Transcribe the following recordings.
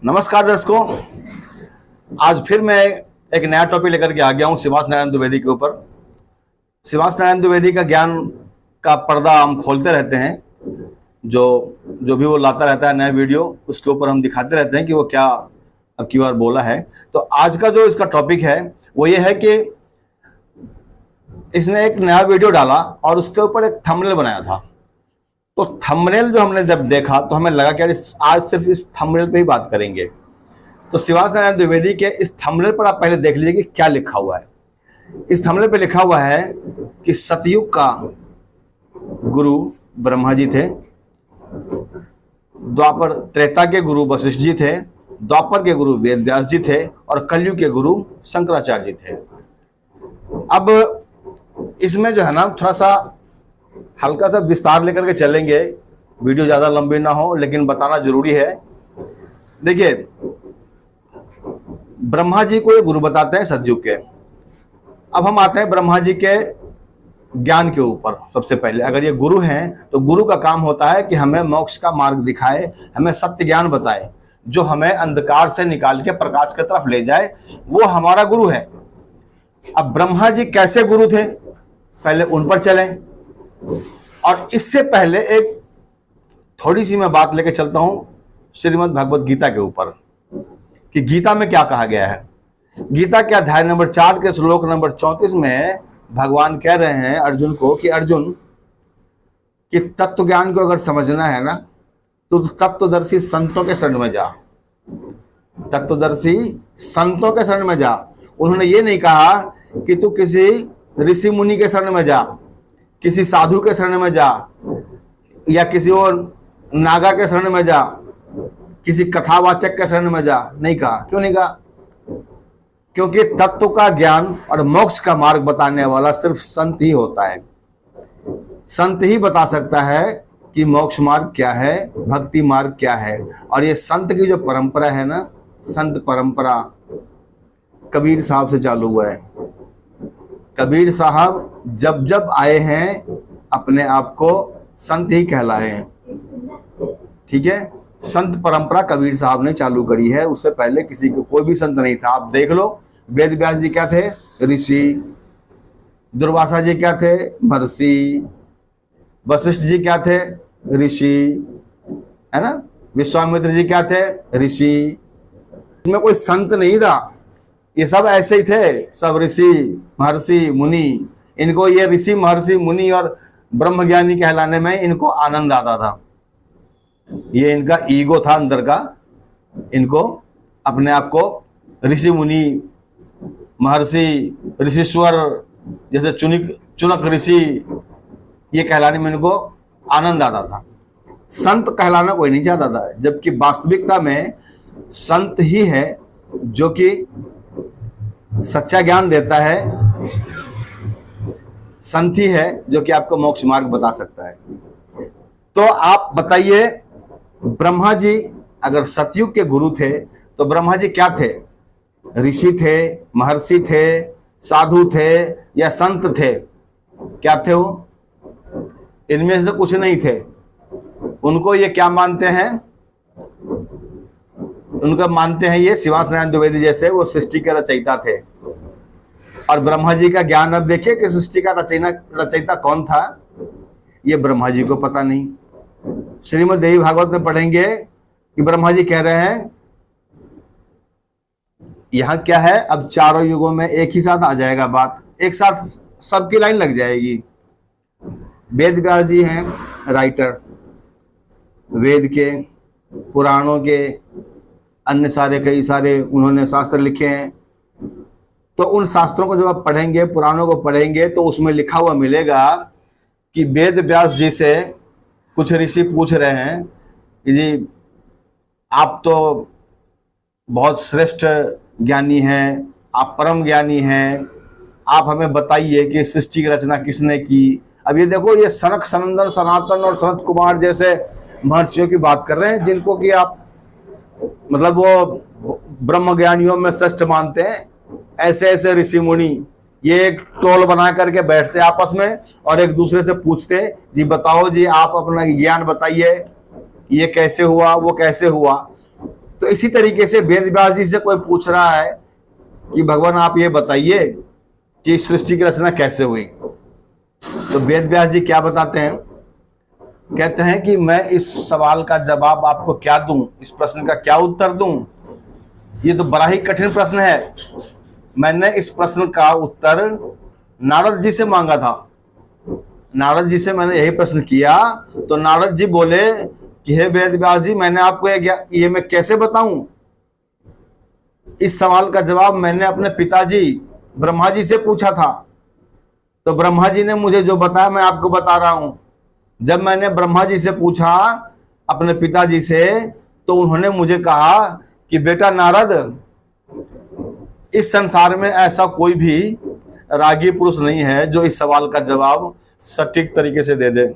नमस्कार दर्शकों, आज फिर मैं एक नया टॉपिक लेकर के आ गया हूं शिवास नारायण द्विवेदी के ऊपर। शिवास नारायण द्विवेदी का ज्ञान का पर्दा हम खोलते रहते हैं। जो भी वो लाता रहता है नया वीडियो, उसके ऊपर हम दिखाते रहते हैं कि वो क्या अब की बार बोला है। तो आज का जो इसका टॉपिक है वो ये है कि इसने एक नया वीडियो डाला और उसके ऊपर एक थंबनेल बनाया था। तो थंबनेल जो हमने जब देखा तो हमें लगा कि यार आज सिर्फ इस थंबनेल पे ही बात करेंगे। तो शिवास नारायण द्विवेदी के इस थंबनेल पर आप पहले देख लीजिए कि क्या लिखा हुआ है। इस थंबनेल पे लिखा हुआ है कि सतयुग का गुरु ब्रह्मा जी थे, द्वापर त्रेता के गुरु वशिष्ठ जी थे, द्वापर के गुरु वेद व्यास जी थे और कलयुग के गुरु शंकराचार्य जी थे। अब इसमें जो है ना थोड़ा सा हल्का सा विस्तार लेकर के चलेंगे, वीडियो ज़्यादा लंबी ना हो लेकिन बताना जरूरी है। देखिए, ब्रह्मा जी को ये गुरु बताते हैं सतयुग के। अब हम आते हैं ब्रह्मा जी के ज्ञान के ऊपर। सबसे पहले अगर ये गुरु हैं तो गुरु का काम होता है कि हमें मोक्ष का मार्ग दिखाए, हमें सत्य ज्ञान बताए, जो हमें अंधकार से निकाल के प्रकाश की तरफ ले जाए, वो हमारा गुरु है। अब ब्रह्मा जी कैसे गुरु थे, पहले उन पर चलें। और इससे पहले एक थोड़ी सी मैं बात लेके चलता हूं श्रीमद् भगवत गीता के ऊपर कि गीता में क्या कहा गया है। गीता के अध्याय नंबर 4 के श्लोक नंबर 34 में भगवान कह रहे हैं अर्जुन को कि अर्जुन, कि तत्व ज्ञान को अगर समझना है ना तो तत्वदर्शी संतों के शरण में जा। तत्वदर्शी संतों के शरण में जा। उन्होंने ये नहीं कहा कि तू किसी ऋषि मुनि के शरण में जा, किसी साधु के शरण में जा, या किसी और नागा के शरण में जा, किसी कथावाचक के शरण में जा। नहीं कहा। क्यों नहीं कहा? क्योंकि तत्व का ज्ञान और मोक्ष का मार्ग बताने वाला सिर्फ संत ही होता है। संत ही बता सकता है कि मोक्ष मार्ग क्या है, भक्ति मार्ग क्या है। और ये संत की जो परंपरा है ना, संत परंपरा कबीर साहब से चालू हुआ है। कबीर साहब जब जब आए हैं अपने आप को संत ही कहलाए हैं। ठीक है, संत परंपरा कबीर साहब ने चालू करी है, उससे पहले किसी को कोई भी संत नहीं था। आप देख लो, वेद व्यास जी क्या थे? ऋषि। दुर्वासा जी क्या थे? महर्षि। वशिष्ठ जी क्या थे? ऋषि, है ना। विश्वामित्र जी क्या थे? ऋषि। इसमें कोई संत नहीं था, ये सब ऐसे ही थे, सब ऋषि महर्षि मुनि। इनको ये ऋषि महर्षि मुनि और ब्रह्मज्ञानी कहलाने में इनको आनंद आता था। ये इनका ईगो था अंदर का, इनको अपने आप को ऋषि मुनि महर्षि ऋषिश्वर जैसे चुनक ऋषि ये कहलाने में इनको आनंद आता था। संत कहलाना कोई नहीं चाहता था, जबकि वास्तविकता में संत ही है जो कि सच्चा ज्ञान देता है, संत ही है जो कि आपको मोक्ष मार्ग बता सकता है। तो आप बताइए, ब्रह्मा जी अगर सतयुग के गुरु थे तो ब्रह्मा जी क्या थे? ऋषि थे, महर्षि थे, साधु थे या संत थे? क्या थे वो? इनमें से कुछ नहीं थे। उनको ये क्या मानते हैं? उनका मानते हैं ये शिवास नारायण द्विवेदी जैसे वो सृष्टि के रचयिता थे। और ब्रह्मा जी का ज्ञान अब देखिए कि सृष्टि का रचयिता कौन था, ये ब्रह्मा जी को पता नहीं। श्रीमद् देवी भागवत में पढ़ेंगे कि ब्रह्मा जी कह रहे हैं, यहां क्या है, अब चारों युगों में एक ही साथ आ जाएगा बात, एक साथ सबकी लाइन लग जाएगी। वेद व्यास जी हैं राइटर, वेद के, पुराणों के, अन्य सारे कई सारे उन्होंने शास्त्र लिखे हैं। तो उन शास्त्रों को जब आप पढ़ेंगे, पुराणों को पढ़ेंगे, तो उसमें लिखा हुआ मिलेगा कि वेद व्यास जी से कुछ ऋषि पूछ रहे हैं कि जी आप तो बहुत श्रेष्ठ ज्ञानी हैं, आप परम ज्ञानी हैं, आप हमें बताइए कि सृष्टि की रचना किसने की। अब ये देखो, ये सनक सनंदन सनातन और सनत कुमार जैसे महर्षियों की बात कर रहे हैं, जिनको कि आप मतलब वो ब्रह्म ज्ञानियों में श्रेष्ठ मानते हैं। ऐसे ऐसे ऋषि मुनि ये एक टोल बना करके बैठते आपस में और एक दूसरे से पूछते, जी बताओ जी, आप अपना ज्ञान बताइए, ये कैसे हुआ, वो कैसे हुआ। तो इसी तरीके से वेद व्यास जी से कोई पूछ रहा है कि भगवान आप ये बताइए कि सृष्टि की रचना कैसे हुई। तो वेद व्यास जी क्या बताते हैं, कहते हैं कि मैं इस सवाल का जवाब आपको क्या दूं, इस प्रश्न का क्या उत्तर दूं, ये तो बड़ा ही कठिन प्रश्न है। मैंने इस प्रश्न का उत्तर नारद जी से मांगा था। नारद जी से मैंने यही प्रश्न किया तो नारद जी बोले कि हे वेद व्यास जी, मैंने आपको ये मैं कैसे बताऊं। इस सवाल का जवाब मैंने अपने पिताजी ब्रह्मा जी से पूछा था, तो ब्रह्मा जी ने मुझे जो बताया मैं आपको बता रहा हूं। जब मैंने ब्रह्मा जी से पूछा अपने पिताजी से, तो उन्होंने मुझे कहा कि बेटा नारद, इस संसार में ऐसा कोई भी रागी पुरुष नहीं है जो इस सवाल का जवाब सटीक तरीके से दे दे,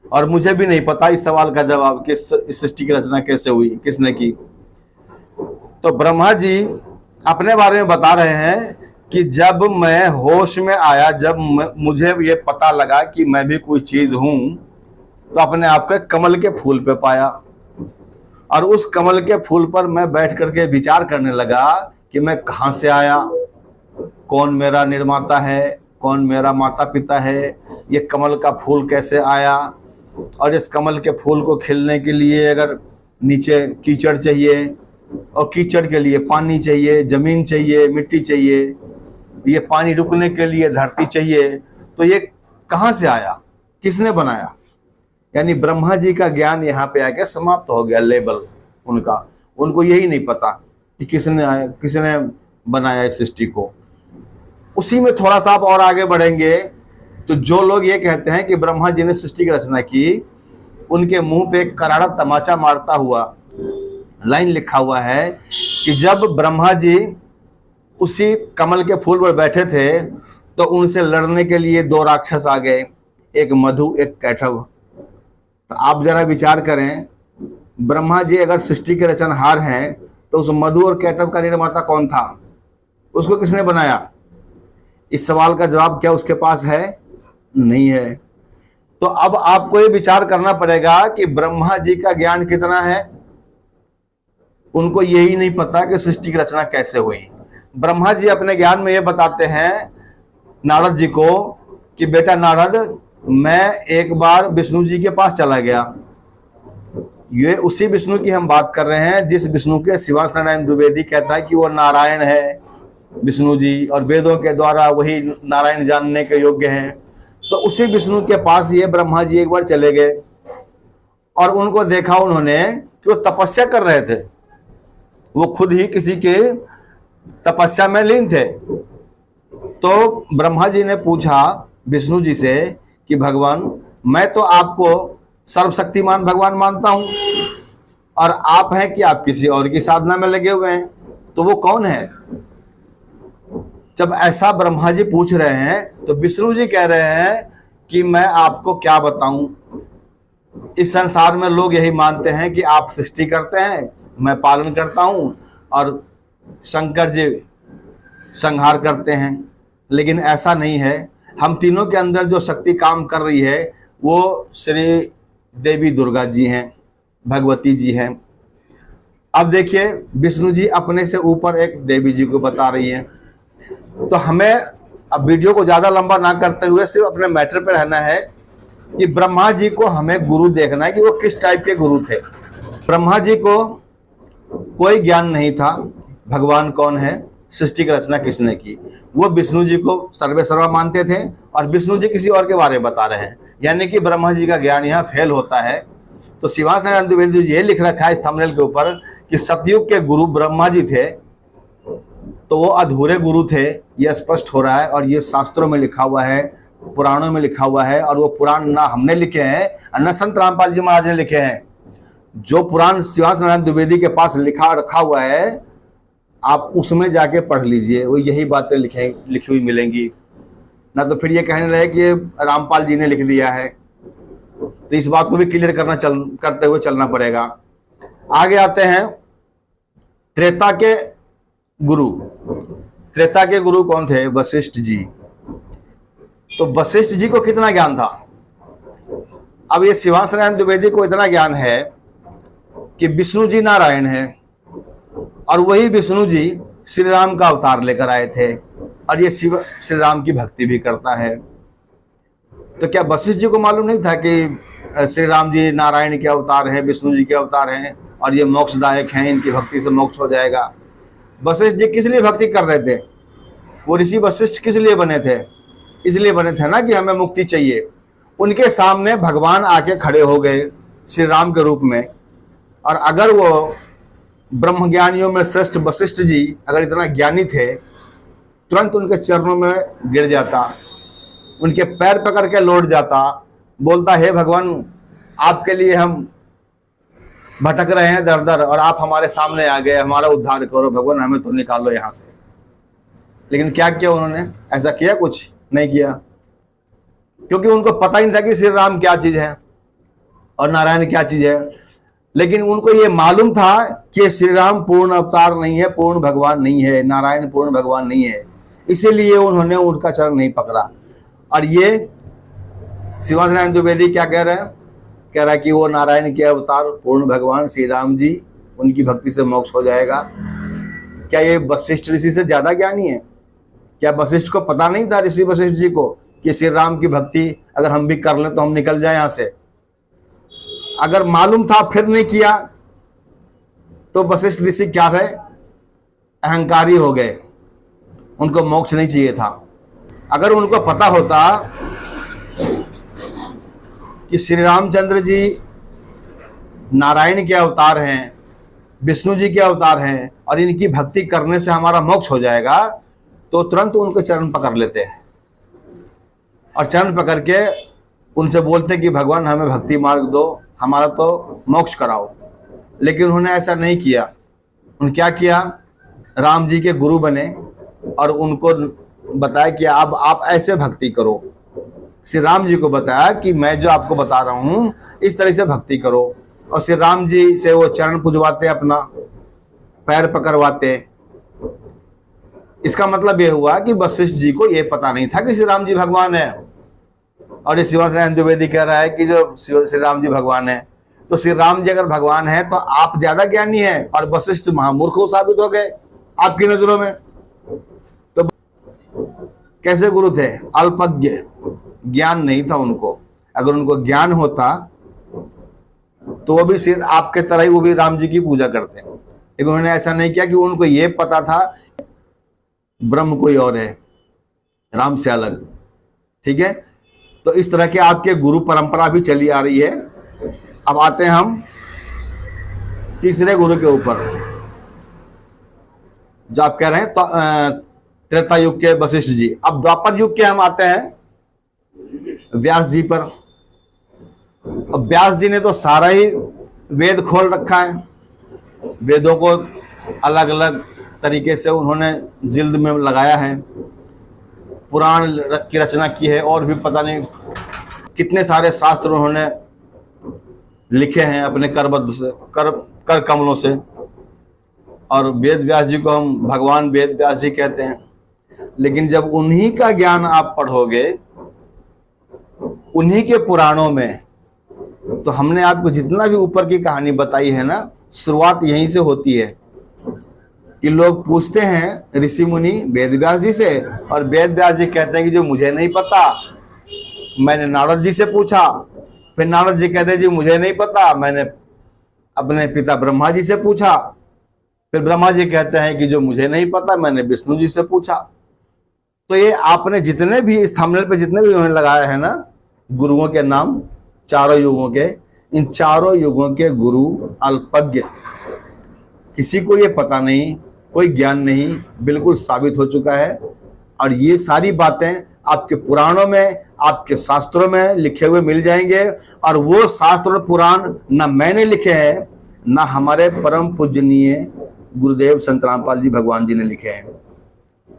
और मुझे भी नहीं पता इस सवाल का जवाब कि इस सृष्टि की रचना कैसे हुई, किसने की। तो ब्रह्मा जी अपने बारे में बता रहे हैं कि जब मैं होश में आया, जब मुझे ये पता लगा कि मैं भी कोई चीज हूं, तो अपने आप को कमल के फूल पे पाया, और उस कमल के फूल पर मैं बैठ करके विचार करने लगा कि मैं कहां से आया, कौन मेरा निर्माता है, कौन मेरा माता पिता है, ये कमल का फूल कैसे आया, और इस कमल के फूल को खिलने के लिए अगर नीचे कीचड़ चाहिए, और कीचड़ के लिए पानी चाहिए, जमीन चाहिए, मिट्टी चाहिए, ये पानी रुकने के लिए धरती चाहिए, तो ये कहाँ से आया, किसने बनाया। यानी ब्रह्मा जी का ज्ञान यहाँ पे आके समाप्त हो गया, लेवल उनका, उनको यही नहीं पता कि किसने बनाया इस सृष्टि को। उसी में थोड़ा सा आप और आगे बढ़ेंगे तो जो लोग ये कहते हैं कि ब्रह्मा जी ने सृष्टि की रचना की, उनके मुंह पे करारा तमाचा मारता हुआ लाइन लिखा हुआ है कि जब ब्रह्मा जी उसी कमल के फूल पर बैठे थे तो उनसे लड़ने के लिए दो राक्षस आ गए, एक मधु एक कैटभ। तो आप जरा विचार करें, ब्रह्मा जी अगर सृष्टि के रचनहार हैं तो उस मधु और कैटभ का निर्माता कौन था, उसको किसने बनाया। इस सवाल का जवाब क्या उसके पास है, नहीं है। तो अब आपको ये विचार करना पड़ेगा कि ब्रह्मा जी का ज्ञान कितना है, उनको यही नहीं पता कि सृष्टि की रचना कैसे हुई। ब्रह्मा जी अपने ज्ञान में ये बताते हैं नारद जी को कि बेटा नारद, मैं एक बार विष्णु जी के पास चला गया। ये उसी विष्णु की हम बात कर रहे हैं जिस विष्णु के शिवांश नारायण द्विवेदी कहता है कि वो नारायण है विष्णु जी, और वेदों के द्वारा वही नारायण जानने के योग्य हैं। तो उसी विष्णु के पास ये ब्रह्मा जी एक बार चले गए और उनको देखा उन्होंने कि वो तपस्या कर रहे थे, वो खुद ही किसी के तपस्या में लीन थे। तो ब्रह्मा जी ने पूछा विष्णु जी से कि भगवान, मैं तो आपको सर्वशक्तिमान भगवान मानता हूं, और आप हैं कि आप किसी और की साधना में लगे हुए हैं, तो वो कौन है। जब ऐसा ब्रह्मा जी पूछ रहे हैं तो विष्णु जी कह रहे हैं कि मैं आपको क्या बताऊं, इस संसार में लोग यही मानते हैं कि आप सृष्टि करते हैं, मैं पालन करता हूं, और शंकर जी संहार करते हैं। लेकिन ऐसा नहीं है, हम तीनों के अंदर जो शक्ति काम कर रही है वो श्री देवी दुर्गा जी हैं, भगवती जी हैं। अब देखिए विष्णु जी अपने से ऊपर एक देवी जी को बता रही हैं। तो हमें अब वीडियो को ज़्यादा लंबा ना करते हुए सिर्फ अपने मैटर पे रहना है कि ब्रह्मा जी को हमें गुरु देखना है कि वो किस टाइप के गुरु थे। ब्रह्मा जी को कोई ज्ञान नहीं था भगवान कौन है, सृष्टि की रचना किसने की। वो विष्णु जी को सर्वे सर्वा मानते थे और विष्णु जी किसी और के बारे में बता रहे हैं, यानी कि ब्रह्मा जी का ज्ञान यहाँ फेल होता है। तो शिवांश नारायण द्विवेदी जी ये लिख रखा है इस थंबनेल के ऊपर कि सतयुग के गुरु ब्रह्मा जी थे, तो वो अधूरे गुरु थे, ये स्पष्ट हो रहा है। और ये शास्त्रों में लिखा हुआ है, पुराणों में लिखा हुआ है, और वो पुराण ना हमने लिखे हैं न संत रामपाल जी महाराज ने लिखे हैं। जो पुराण शिवांश नारायण द्विवेदी के पास लिखा रखा हुआ है, आप उसमें जाके पढ़ लीजिए, वो यही बातें लिखी हुई मिलेंगी। ना तो फिर ये कहने लगे कि रामपाल जी ने लिख दिया है। तो इस बात को भी क्लियर करते हुए चलना पड़ेगा। आगे आते हैं त्रेता के गुरु। त्रेता के गुरु कौन थे? वशिष्ठ जी। तो वशिष्ठ जी को कितना ज्ञान था? अब ये शिवांश नारायण द्विवेदी को इतना ज्ञान है कि विष्णु जी नारायण है और वही विष्णु जी श्री राम का अवतार लेकर आए थे और ये शिव श्री राम की भक्ति भी करता है। तो क्या वशिष्ठ जी को मालूम नहीं था कि श्री राम जी नारायण के अवतार हैं, विष्णु जी के अवतार हैं और ये मोक्षदायक हैं, इनकी भक्ति से मोक्ष हो जाएगा? वशिष्ठ जी किस लिए भक्ति कर रहे थे? वो ऋषि वशिष्ठ किस लिए बने थे? इसलिए बने थे ना कि हमें मुक्ति चाहिए। उनके सामने भगवान आके खड़े हो गए श्री राम के रूप में, और अगर वो ब्रह्म ज्ञानियों में श्रेष्ठ वशिष्ठ जी अगर इतना ज्ञानी थे, तुरंत उनके चरणों में गिर जाता, उनके पैर पकड़ के लौट जाता, बोलता हे भगवान, आपके लिए हम भटक रहे हैं दर दर और आप हमारे सामने आ गए, हमारा उद्धार करो भगवान, हमें तो निकालो यहाँ से। लेकिन क्या किया उन्होंने? ऐसा किया? कुछ नहीं किया, क्योंकि उनको पता ही नहीं था कि श्री राम क्या चीज है और नारायण क्या चीज है। लेकिन उनको ये मालूम था कि श्री राम पूर्ण अवतार नहीं है, पूर्ण भगवान नहीं है, नारायण पूर्ण भगवान नहीं है, इसीलिए उन्होंने उनका चरण नहीं पकड़ा। और ये श्रीवास नारायण द्विवेदी क्या कह रहे हैं? कह रहा है कि वो नारायण के अवतार पूर्ण भगवान श्री राम जी, उनकी भक्ति से मोक्ष हो जाएगा। क्या ये वशिष्ठ ऋषि से ज्यादा ज्ञानी है? क्या वशिष्ठ को पता नहीं था, ऋषि वशिष्ठ जी को, कि श्री राम की भक्ति अगर हम भी कर लें तो हम निकल जाए यहां से? अगर मालूम था फिर नहीं किया तो वशिष्ठ ऋषि क्या रहे? अहंकारी हो गए, उनको मोक्ष नहीं चाहिए था। अगर उनको पता होता कि श्री रामचंद्र जी नारायण के अवतार हैं, विष्णु जी के अवतार हैं और इनकी भक्ति करने से हमारा मोक्ष हो जाएगा, तो तुरंत उनके चरण पकड़ लेते और चरण पकड़ के उनसे बोलते कि भगवान हमें भक्ति मार्ग दो, हमारा तो मोक्ष कराओ। लेकिन उन्होंने ऐसा नहीं किया। उन्होंने क्या किया? राम जी के गुरु बने और उनको बताया कि आप ऐसे भक्ति करो। श्री राम जी को बताया कि मैं जो आपको बता रहा हूं इस तरह से भक्ति करो, और श्री राम जी से वो चरण पुजवाते, अपना पैर पकड़वाते। इसका मतलब ये हुआ कि वशिष्ठ जी को ये पता नहीं था कि श्री राम जी भगवान है। और ये श्रीवास नारायण द्विवेदी कह रहा है कि जो श्री राम जी भगवान है, तो श्री राम जी अगर भगवान है तो आप ज्यादा ज्ञानी हैं और वशिष्ठ महामूर्ख साबित हो गए आपकी नजरों में। तो कैसे गुरु थे? अल्पज्ञ, ज्ञान नहीं था उनको। अगर उनको ज्ञान होता तो वो भी सिर्फ आपके तरह ही वो भी राम जी की पूजा करते हैं। लेकिन उन्होंने ऐसा नहीं किया कि उनको ये पता था ब्रह्म कोई और है, राम से अलग। ठीक है, तो इस तरह के आपके गुरु परंपरा भी चली आ रही है। अब आते हैं हम तीसरे गुरु के ऊपर, जो आप कह रहे हैं तो त्रेता युग के वशिष्ठ जी। अब द्वापर युग के हम आते हैं व्यास जी पर। अब व्यास जी ने तो सारा ही वेद खोल रखा है, वेदों को अलग अलग तरीके से उन्होंने जिल्द में लगाया है, पुराण की रचना की है, और भी पता नहीं कितने सारे शास्त्र उन्होंने लिखे हैं अपने करबद्ध से, कर कमलों से। और वेद व्यास जी को हम भगवान वेद व्यास जी कहते हैं। लेकिन जब उन्हीं का ज्ञान आप पढ़ोगे, उन्हीं के पुराणों में, तो हमने आपको जितना भी ऊपर की कहानी बताई है ना, शुरुआत यहीं से होती है कि लोग पूछते हैं ऋषि मुनि वेद व्यास जी से, और वेद व्यास जी कहते हैं कि जो मुझे नहीं पता, मैंने नारद जी से पूछा। फिर नारद जी कहते हैं जी मुझे नहीं पता, मैंने अपने पिता ब्रह्मा जी से पूछा। फिर ब्रह्मा जी कहते हैं कि जो मुझे नहीं पता, मैंने विष्णु जी से पूछा। तो ये आपने जितने भी इस थंबनेल पे जितने भी उन्होंने लगाया है ना गुरुओं के नाम, चारों युगों के, इन चारों युगों के गुरु अल्पज्ञ, किसी को ये पता नहीं, कोई ज्ञान नहीं, बिल्कुल साबित हो चुका है। और ये सारी बातें आपके पुराणों में, आपके शास्त्रों में लिखे हुए मिल जाएंगे। और वो शास्त्र और पुराण ना मैंने लिखे हैं, ना हमारे परम पूजनीय गुरुदेव संत रामपाल जी भगवान जी ने लिखे हैं।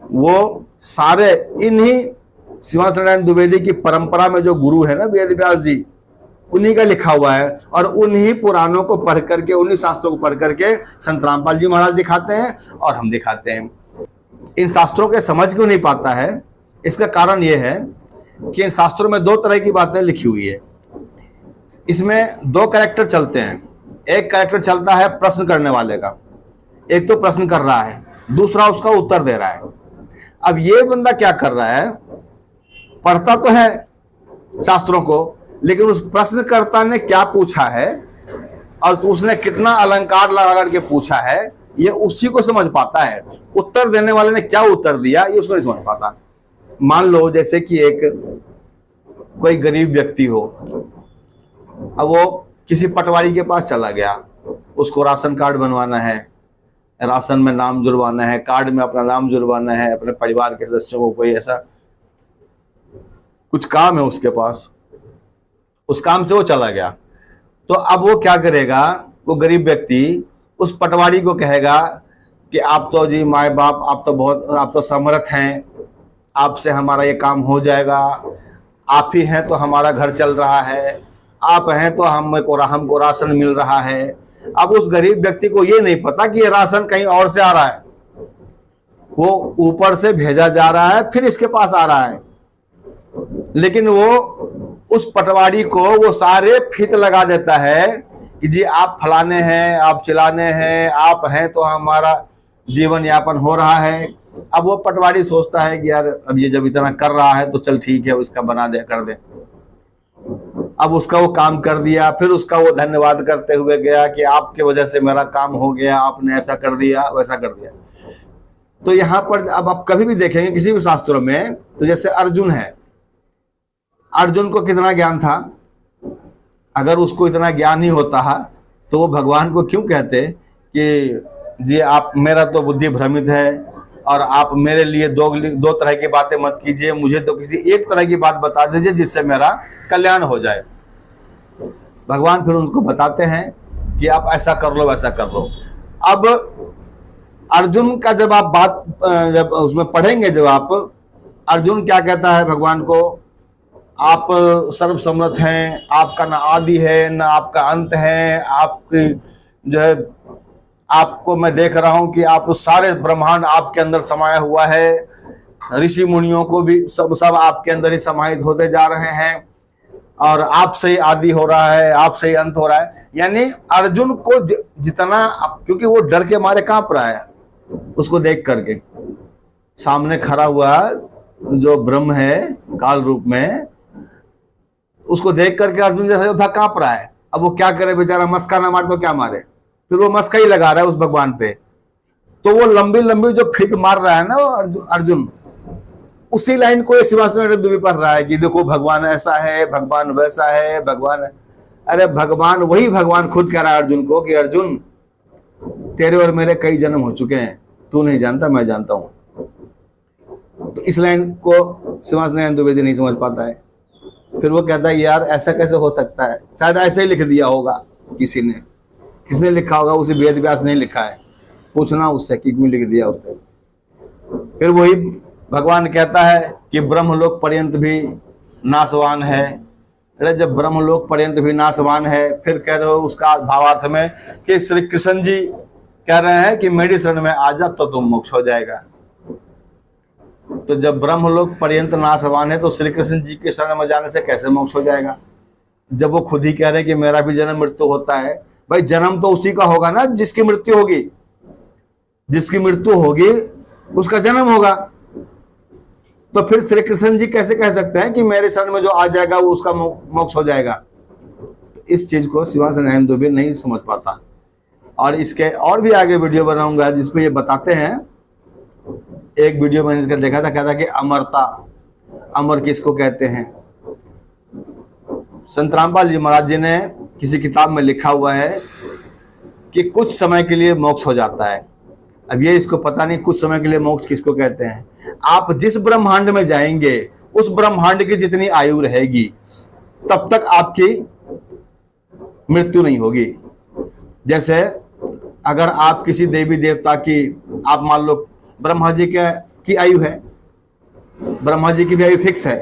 वो सारे इन्हीं श्रीवास नारायण द्विवेदी की परंपरा में जो गुरु है ना वेद व्यास जी, उन्हीं का लिखा हुआ है। और उन्हीं पुराणों को पढ़ करके, उन्हीं शास्त्रों को पढ़ करके संत रामपाल जी महाराज दिखाते हैं और हम दिखाते हैं। इन शास्त्रों के समझ क्यों नहीं पाता है? इसका कारण यह है कि इन शास्त्रों में दो तरह की बातें लिखी हुई है। इसमें दो कैरेक्टर चलते हैं। एक कैरेक्टर चलता है प्रश्न करने वाले का, एक तो प्रश्न कर रहा है, दूसरा उसका उत्तर दे रहा है। अब ये बंदा क्या कर रहा है, पढ़ता तो है शास्त्रों को, लेकिन उस प्रश्नकर्ता ने क्या पूछा है और उसने कितना अलंकार लगा करके पूछा है, ये उसी को समझ पाता है। उत्तर देने वाले ने क्या उत्तर दिया ये उसको नहीं समझ पाता। मान लो जैसे कि एक कोई गरीब व्यक्ति हो, अब वो किसी पटवारी के पास चला गया, उसको राशन कार्ड बनवाना है, राशन में नाम जुड़वाना है, कार्ड में अपना नाम जुड़वाना है, अपने परिवार के सदस्यों को कोई ऐसा कुछ काम है उसके पास, उस काम से वो चला गया। तो अब वो क्या करेगा, वो गरीब व्यक्ति उस पटवारी को कहेगा कि आप तो जी माए बाप, आप तो समर्थ हैं, आपसे हमारा ये काम हो जाएगा, आप ही हैं तो हमारा घर चल रहा है, आप हैं तो हमको राशन मिल रहा है। अब उस गरीब व्यक्ति को ये नहीं पता कि ये राशन कहीं और से आ रहा है, वो ऊपर से भेजा जा रहा है, फिर इसके पास आ रहा है। लेकिन वो उस पटवारी को वो सारे फित लगा देता है कि जी आप फलाने हैं, आप चिलाने हैं, आप हैं तो हमारा जीवन यापन हो रहा है। अब वो पटवारी सोचता है कि यार अब ये जब इतना कर रहा है तो चल ठीक है, इसका बना दे, कर दे। अब उसका वो काम कर दिया, फिर उसका वो धन्यवाद करते हुए गया कि आपके वजह से मेरा काम हो गया, आपने ऐसा कर दिया, वैसा कर दिया। तो यहाँ पर अब आप कभी भी देखेंगे किसी भी शास्त्रों में, तो जैसे अर्जुन है, अर्जुन को कितना ज्ञान था, अगर उसको इतना ज्ञान ही होता तो वो भगवान को क्यों कहते कि जी आप, मेरा तो बुद्धि भ्रमित है और आप मेरे लिए दो तरह की बातें मत कीजिए, मुझे तो किसी एक तरह की बात बता दीजिए जिससे मेरा कल्याण हो जाए। भगवान फिर उनको बताते हैं कि आप ऐसा कर लो, वैसा कर लो। अब अर्जुन का जब आप बात जब उसमें पढ़ेंगे, जब आप, अर्जुन क्या कहता है भगवान को, आप सर्वसम्मत हैं, आपका ना आदि है ना आपका अंत है, आपकी जो है, आपको मैं देख रहा हूं कि आप सारे ब्रह्मांड आपके अंदर समाया हुआ है, ऋषि मुनियों को भी सब आपके अंदर ही समाहित होते जा रहे हैं, और आपसे ही आदि हो रहा है, आपसे ही अंत हो रहा है। यानी अर्जुन को जितना, क्योंकि वो डर के मारे कांप रहा है, उसको देख करके सामने खड़ा हुआ जो ब्रह्म है काल रूप में, उसको देख करके अर्जुन जैसा जो था कांप रहा है। अब वो क्या करे बेचारा, मस्का ना मारे तो क्या मारे, फिर वो मस्का ही लगा रहा है उस भगवान पे। तो वो लंबी लंबी जो फिक मार रहा है ना वो अर्जुन, उसी लाइन को ये शिवानंद दुबे पढ़ रहा है कि देखो भगवान ऐसा है, भगवान वैसा है, भगवान। अरे भगवान, वही भगवान खुद कह रहा है अर्जुन को कि अर्जुन तेरे और मेरे कई जन्म हो चुके हैं, तू नहीं जानता, मैं जानता हूं। तो इस लाइन को शिवानंद द्विवेदी नहीं समझ पाता है। फिर वो कहता है यार ऐसा कैसे हो सकता है, शायद ऐसे ही लिख दिया होगा किसने लिखा होगा, उसे वेद व्यास नहीं लिखा है, पूछना उससे कि क्यों लिख दिया उससे। फिर वही भगवान कहता है कि ब्रह्मलोक पर्यंत भी नाशवान है। अरे जब ब्रह्मलोक पर्यंत भी नाशवान है, फिर कह रहे हो उसका भावार्थ में कि श्री कृष्ण जी कह रहे हैं कि मेरी शरण में आ जा तो तुम मोक्ष हो जाएगा। तो जब ब्रह्मलोक पर्यंत नाशवान है तो श्री कृष्ण जी के शरण में जाने से कैसे मोक्ष हो जाएगा, जब वो खुद ही कह रहे हैं कि मेरा भी जन्म मृत्यु होता है। भाई जन्म तो उसी का होगा ना जिसकी मृत्यु होगी, जिसकी मृत्यु होगी उसका जन्म होगा। तो फिर श्री कृष्ण जी कैसे कह सकते हैं कि मेरे शरण में जो आ जाएगा वो उसका मोक्ष हो जाएगा। तो इस चीज को शिवानंद दुबे नहीं समझ पाता। और इसके और भी आगे वीडियो बनाऊंगा जिसपे ये बताते हैं। एक वीडियो मैंने इसका देखा था, कहता कि अमरता, अमर किसको कहते हैं। संत रामपाल जी महाराज जी ने किसी किताब में लिखा हुआ है कि कुछ समय के लिए मोक्ष हो जाता है। अब ये इसको पता नहीं कुछ समय के लिए मोक्ष किसको कहते हैं। आप जिस ब्रह्मांड में जाएंगे उस ब्रह्मांड की जितनी आयु रहेगी तब तक आपकी मृत्यु नहीं होगी। जैसे अगर आप किसी देवी देवता की, आप मान लो ब्रह्मा जी की आयु है, ब्रह्मा जी की भी आयु फिक्स है।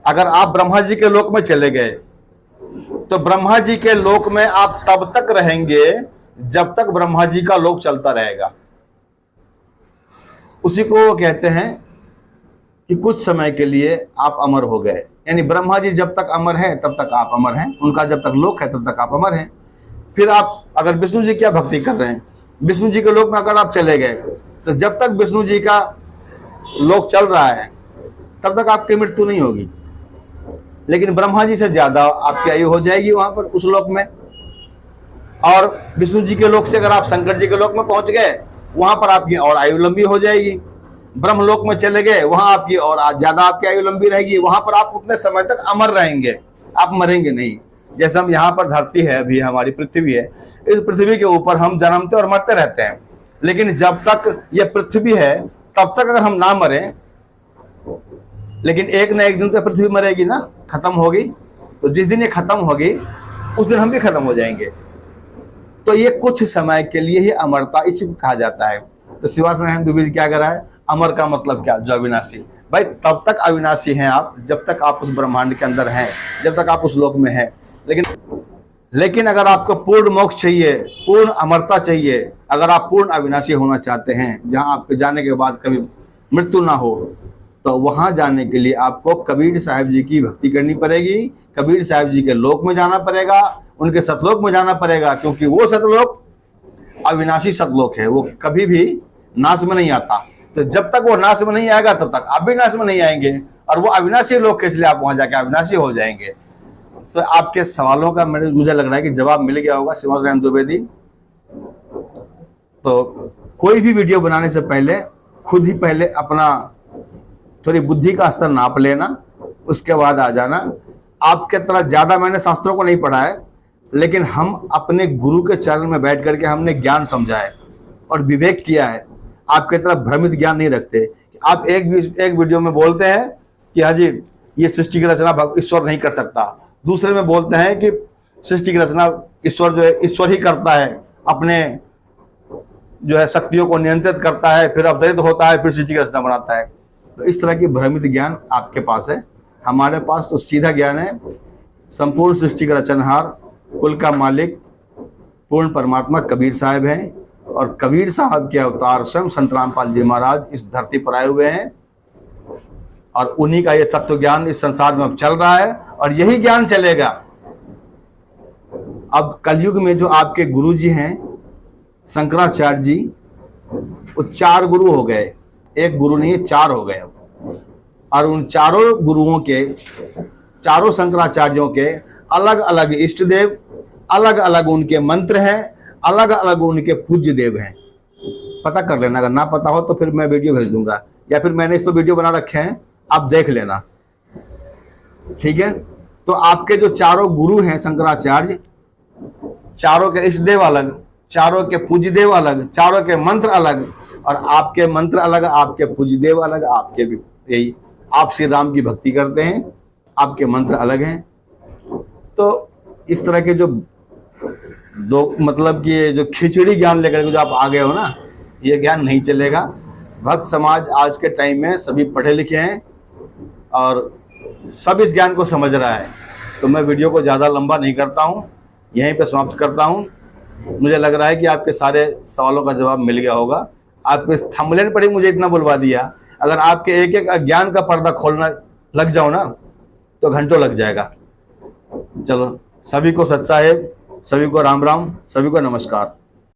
अगर आप ब्रह्मा जी के लोक में चले गए तो ब्रह्मा जी के लोक में आप तब तक रहेंगे जब तक ब्रह्मा जी का लोक चलता रहेगा। उसी को वो कहते हैं कि कुछ समय के लिए आप अमर हो गए। यानी ब्रह्मा जी जब तक अमर है तब तक आप अमर हैं, उनका जब तक लोक है तब तक आप अमर हैं। फिर आप अगर विष्णु जी की आप भक्ति कर रहे हैं, विष्णु जी के लोक में अगर आप चले गए, तो जब तक विष्णु जी का लोक चल रहा है तब तक आपकी मृत्यु नहीं होगी। लेकिन ब्रह्मा जी से ज्यादा आपकी आयु हो जाएगी वहां पर उस लोक में। और विष्णु जी के लोक से अगर आप शंकर जी के लोक में पहुंच गए, वहां पर आपकी और आयु लंबी हो जाएगी। ब्रह्म लोक में चले गए, वहां आपकी और ज्यादा आपकी आयु लंबी रहेगी। वहां पर आप उतने समय तक अमर रहेंगे, आप मरेंगे नहीं। जैसे हम यहाँ पर धरती है, अभी हमारी पृथ्वी है, इस पृथ्वी के ऊपर हम जन्मते और मरते रहते हैं। लेकिन जब तक ये पृथ्वी है तब तक अगर हम ना मरें, लेकिन एक न एक दिन तो पृथ्वी मरेगी ना, खत्म होगी। तो जिस दिन ये खत्म होगी उस दिन हम भी खत्म हो जाएंगे। तो ये कुछ समय के लिए ही अमरता इसी को कहा जाता है। तो शिवास नारायण दुबे क्या करा है, अमर का मतलब क्या, जो अविनाशी। भाई तब तक अविनाशी हैं आप जब तक आप उस ब्रह्मांड के अंदर हैं, जब तक आप उस लोक में हैं। लेकिन अगर आपको पूर्ण मोक्ष चाहिए, पूर्ण अमरता चाहिए, अगर आप पूर्ण अविनाशी होना चाहते हैं, जहां आपके जाने के बाद कभी मृत्यु ना हो, तो वहां जाने के लिए आपको कबीर साहब जी की भक्ति करनी पड़ेगी। कबीर साहब जी के लोक में जाना पड़ेगा, उनके सतलोक में जाना पड़ेगा, क्योंकि वो सतलोक अविनाशी सतलोक है, वो कभी भी नाश में नहीं आता। तो जब तक वो नाश में नहीं आएगा तब तक आप भी नाश में नहीं आएंगे, और वो अविनाशी लोक के, इसलिए आप वहां जाके अविनाशी हो जाएंगे। तो आपके सवालों का मुझे लग रहा है कि जवाब मिल गया होगा शिवास नारायण द्विवेदी। तो कोई भी वीडियो बनाने से पहले खुद ही पहले अपना थोड़ी बुद्धि का स्तर नाप लेना, उसके बाद आ जाना। आपके तरह ज्यादा मैंने शास्त्रों को नहीं पढ़ा है, लेकिन हम अपने गुरु के चरण में बैठ करके हमने ज्ञान समझा है और विवेक किया है। आपके तरह भ्रमित ज्ञान नहीं रखते। आप एक वीडियो में बोलते हैं कि हाँ जी ये सृष्टि की रचना ईश्वर नहीं कर सकता, दूसरे में बोलते हैं कि सृष्टि की रचना ईश्वर जो है ईश्वर ही करता है, अपने जो है शक्तियों को नियंत्रित करता है, फिर अवतरित होता है, फिर सृष्टि की रचना बनाता है। तो इस तरह की भ्रमित ज्ञान आपके पास है। हमारे पास तो सीधा ज्ञान है। संपूर्ण सृष्टि का रचनहार, कुल का मालिक, पूर्ण परमात्मा कबीर साहब हैं, और कबीर साहब के अवतार स्वयं संत रामपाल जी महाराज इस धरती पर आए हुए हैं, और उन्हीं का ये तत्व ज्ञान इस संसार में अब चल रहा है, और यही ज्ञान चलेगा। अब कलयुग में जो आपके गुरु जी हैं शंकराचार्य जी, वो 4 गुरु हो गए, एक गुरु नहीं है, 4 हो गए अब। और उन चारों गुरुओं के, चारों शंकराचार्यों के अलग अलग इष्ट देव, अलग अलग उनके मंत्र हैं, अलग अलग उनके पूज्य देव हैं। पता कर लेना, अगर ना पता हो तो फिर मैं वीडियो भेज दूंगा, या फिर मैंने इस पर वीडियो बना रखे हैं, आप देख लेना, ठीक है। तो आपके जो चारों गुरु हैं शंकराचार्य, चारों के इष्ट देव अलग, चारों के पूज्य देव अलग, चारों के मंत्र अलग, और आपके मंत्र अलग, आपके पूज्य देव अलग, आपके भी यही, आप श्री राम की भक्ति करते हैं, आपके मंत्र अलग हैं। तो इस तरह के जो दो, मतलब कि जो खिचड़ी ज्ञान लेकर के जो आप आ गए हो ना, ये ज्ञान नहीं चलेगा। भक्त समाज आज के टाइम में सभी पढ़े लिखे हैं और सब इस ज्ञान को समझ रहा है। तो मैं वीडियो को ज़्यादा लंबा नहीं करता हूँ, यहीं पे समाप्त करता हूँ। मुझे लग रहा है कि आपके सारे सवालों का जवाब मिल गया होगा। आपको इस थंबनेल पर ही मुझे इतना बुलवा दिया, अगर आपके एक एक अज्ञान का पर्दा खोलना लग जाओ ना तो घंटों लग जाएगा। चलो, सभी को सत साहेब, सभी को राम राम, सभी को नमस्कार।